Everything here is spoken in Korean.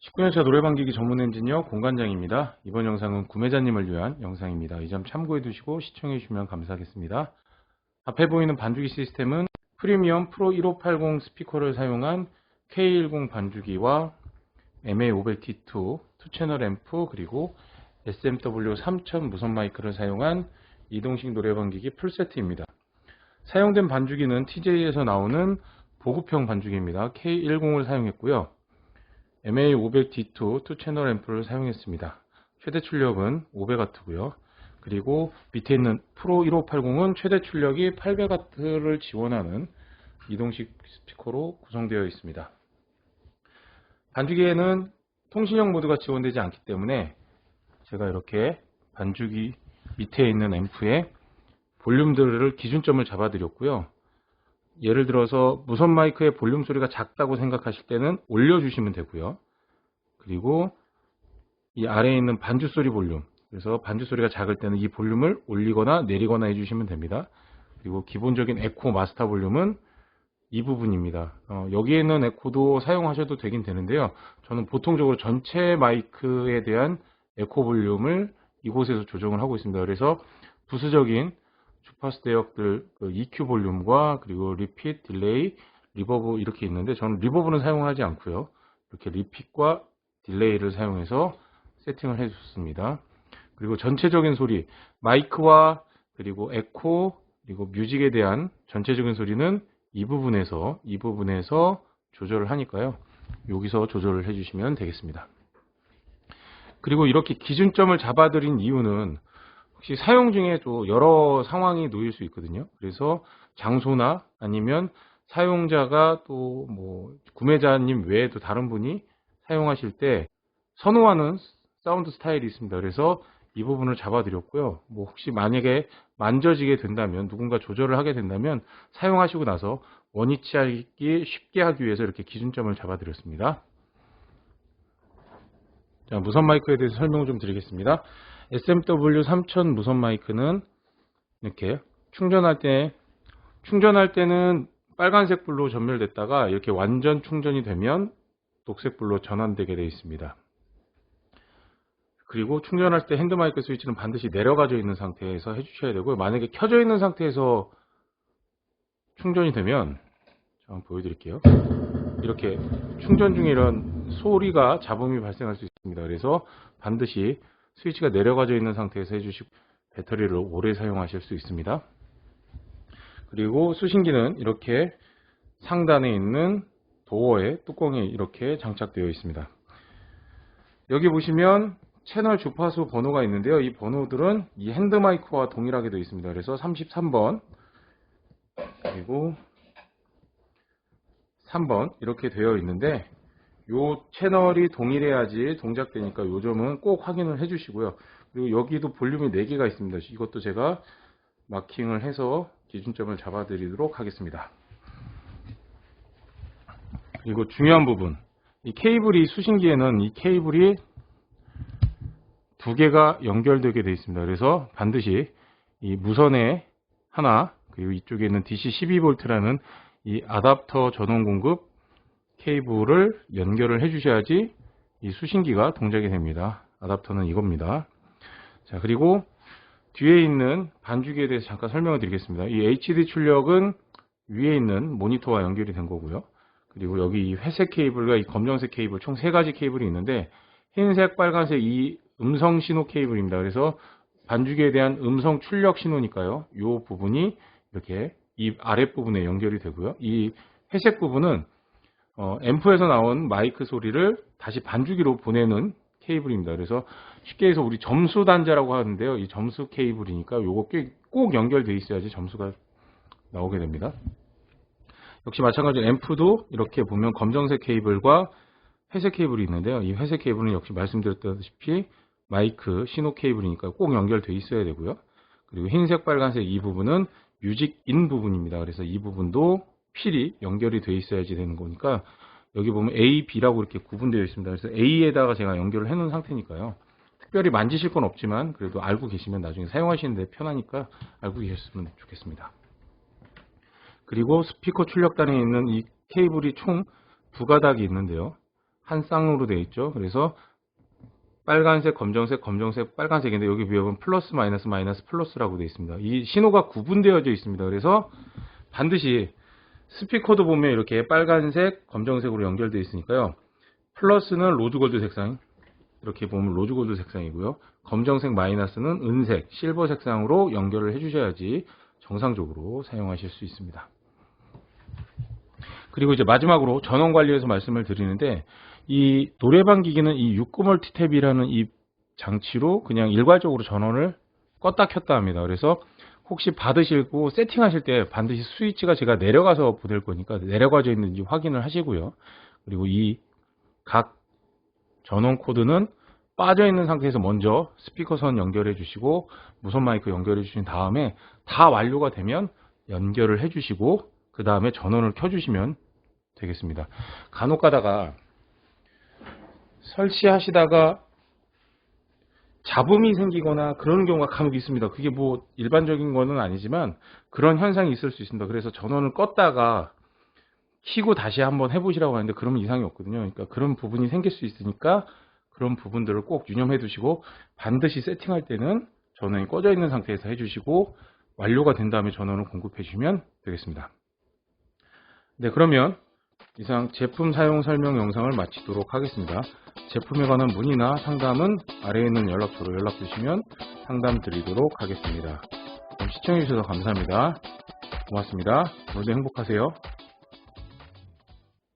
19년차 노래방 기기 전문 엔지니어 공관장입니다. 이번 영상은 구매자님을 위한 영상입니다. 이 점 참고해 두시고 시청해 주시면 감사하겠습니다. 앞에 보이는 반주기 시스템은 프리미엄 프로 1580 스피커를 사용한 K10 반주기와 MA500T2 2채널 앰프 그리고 SMW3000 무선 마이크를 사용한 이동식 노래방 기기 풀세트입니다. 사용된 반주기는 TJ에서 나오는 보급형 반주기입니다. K10을 사용했고요. MA500D2 2채널 앰프를 사용했습니다. 최대 출력은 500W고요. 그리고 밑에 있는 프로 1580은 최대 출력이 800W를 지원하는 이동식 스피커로 구성되어 있습니다. 반주기에는 통신형 모드가 지원되지 않기 때문에 제가 이렇게 반주기 밑에 있는 앰프에 볼륨들을 기준점을 잡아드렸고요. 예를 들어서 무선 마이크의 볼륨 소리가 작다고 생각하실 때는 올려주시면 되고요. 그리고 이 아래에 있는 반주 소리 볼륨, 그래서 반주 소리가 작을 때는 이 볼륨을 올리거나 내리거나 해주시면 됩니다. 그리고 기본적인 에코 마스터 볼륨은 이 부분입니다. 여기에 있는 에코도 사용하셔도 되긴 되는데요. 저는 보통적으로 전체 마이크에 대한 에코 볼륨을 이곳에서 조정을 하고 있습니다. 그래서 부수적인 주파수 대역들 EQ 볼륨과 그리고 리핏, 딜레이, 리버브 이렇게 있는데 저는 리버브는 사용하지 않고요. 이렇게 리핏과 딜레이를 사용해서 세팅을 해줬습니다. 그리고 전체적인 소리, 마이크와 그리고 에코, 그리고 뮤직에 대한 전체적인 소리는 이 부분에서 조절을 하니까요. 여기서 조절을 해주시면 되겠습니다. 그리고 이렇게 기준점을 잡아드린 이유는 혹시 사용 중에 또 여러 상황이 놓일 수 있거든요. 그래서 장소나 아니면 사용자가 또 뭐 구매자님 외에도 다른 분이 사용하실 때 선호하는 사운드 스타일이 있습니다. 그래서 이 부분을 잡아드렸고요. 뭐 혹시 만약에 만져지게 된다면 누군가 조절을 하게 된다면 사용하시고 나서 원위치 하기 쉽게 하기 위해서 이렇게 기준점을 잡아드렸습니다. 자, 무선 마이크에 대해서 설명을 좀 드리겠습니다. SMW3000 무선 마이크는 이렇게 충전할 때는 빨간색 불로 전멸됐다가 이렇게 완전 충전이 되면 녹색 불로 전환되게 되어 있습니다. 그리고 충전할 때 핸드마이크 스위치는 반드시 내려가져 있는 상태에서 해주셔야 되고요. 만약에 켜져 있는 상태에서 충전이 되면 한번 보여드릴게요. 이렇게 충전 중에 이런 소리가 잡음이 발생할 수 있습니다. 그래서 반드시 스위치가 내려가져 있는 상태에서 해주시고 배터리를 오래 사용하실 수 있습니다. 그리고 수신기는 이렇게 상단에 있는 도어에 뚜껑이 이렇게 장착되어 있습니다. 여기 보시면 채널 주파수 번호가 있는데요. 이 번호들은 이 핸드마이크와 동일하게 되어 있습니다. 그래서 33번 그리고 3번 이렇게 되어 있는데 이 채널이 동일해야지 동작되니까 이 점은 꼭 확인을 해 주시고요. 그리고 여기도 볼륨이 4개가 있습니다. 이것도 제가 마킹을 해서 기준점을 잡아 드리도록 하겠습니다. 그리고 중요한 부분, 이 케이블이 수신기에는 이 케이블이 2개가 연결되게 되어 있습니다. 그래서 반드시 이 무선에 하나, 그리고 이쪽에 있는 DC12V라는 이 아답터 전원 공급 케이블을 연결을 해 주셔야지 이 수신기가 동작이 됩니다. 아답터는 이겁니다. 자, 그리고 뒤에 있는 반주기에 대해서 잠깐 설명을 드리겠습니다. 이 HD 출력은 위에 있는 모니터와 연결이 된 거고요. 그리고 여기 이 회색 케이블과 이 검정색 케이블 총 3가지 케이블이 있는데 흰색, 빨간색 이 음성 신호 케이블입니다. 그래서 반주기에 대한 음성 출력 신호니까요. 이 부분이 이렇게 이 아랫부분에 연결이 되고요. 이 회색 부분은 앰프에서 나온 마이크 소리를 다시 반주기로 보내는 케이블입니다. 그래서 쉽게 해서 우리 점수 단자라고 하는데요. 이 점수 케이블이니까 요거 꼭 연결되어 있어야지 점수가 나오게 됩니다. 역시 마찬가지로 앰프도 이렇게 보면 검정색 케이블과 회색 케이블이 있는데요. 이 회색 케이블은 역시 말씀드렸다시피 마이크 신호 케이블이니까 꼭 연결되어 있어야 되고요. 그리고 흰색, 빨간색 이 부분은 뮤직 인 부분입니다. 그래서 이 부분도 필히 연결이 되어 있어야지 되는 거니까 여기 보면 A, B라고 이렇게 구분되어 있습니다. 그래서 A에다가 제가 연결을 해 놓은 상태니까요. 특별히 만지실 건 없지만 그래도 알고 계시면 나중에 사용하시는데 편하니까 알고 계셨으면 좋겠습니다. 그리고 스피커 출력단에 있는 이 케이블이 총 2가닥이 있는데요. 한 쌍으로 되어 있죠. 그래서 빨간색, 검정색, 검정색, 빨간색인데 여기 비하면 플러스, 마이너스, 마이너스, 플러스라고 되어 있습니다. 이 신호가 구분되어져 있습니다. 그래서 반드시 스피커도 보면 이렇게 빨간색, 검정색으로 연결되어 있으니까요. 플러스는 로즈골드 색상, 이렇게 보면 로즈골드 색상이고요. 검정색, 마이너스는 은색, 실버 색상으로 연결을 해주셔야지 정상적으로 사용하실 수 있습니다. 그리고 이제 마지막으로 전원 관리에서 말씀을 드리는데, 이 노래방 기기는 이 69 멀티탭이라는 이 장치로 그냥 일괄적으로 전원을 껐다 켰다 합니다. 그래서 혹시 받으시고 세팅하실 때 반드시 스위치가 제가 내려가서 보낼 거니까 내려가져 있는지 확인을 하시고요. 그리고 이 각 전원 코드는 빠져 있는 상태에서 먼저 스피커선 연결해 주시고 무선 마이크 연결해 주신 다음에 다 완료가 되면 연결을 해 주시고 그 다음에 전원을 켜 주시면 되겠습니다. 간혹 가다가 설치하시다가 잡음이 생기거나 그러는 경우가 간혹 있습니다. 그게 뭐 일반적인 거는 아니지만 그런 현상이 있을 수 있습니다. 그래서 전원을 껐다가 켜고 다시 한번 해보시라고 하는데 그러면 이상이 없거든요. 그러니까 그런 부분이 생길 수 있으니까 그런 부분들을 꼭 유념해 두시고 반드시 세팅할 때는 전원이 꺼져 있는 상태에서 해주시고 완료가 된 다음에 전원을 공급해 주시면 되겠습니다. 네, 그러면 이상 제품 사용 설명 영상을 마치도록 하겠습니다. 제품에 관한 문의나 상담은 아래에 있는 연락처로 연락 주시면 상담 드리도록 하겠습니다. 시청해 주셔서 감사합니다. 고맙습니다. 오늘도 행복하세요.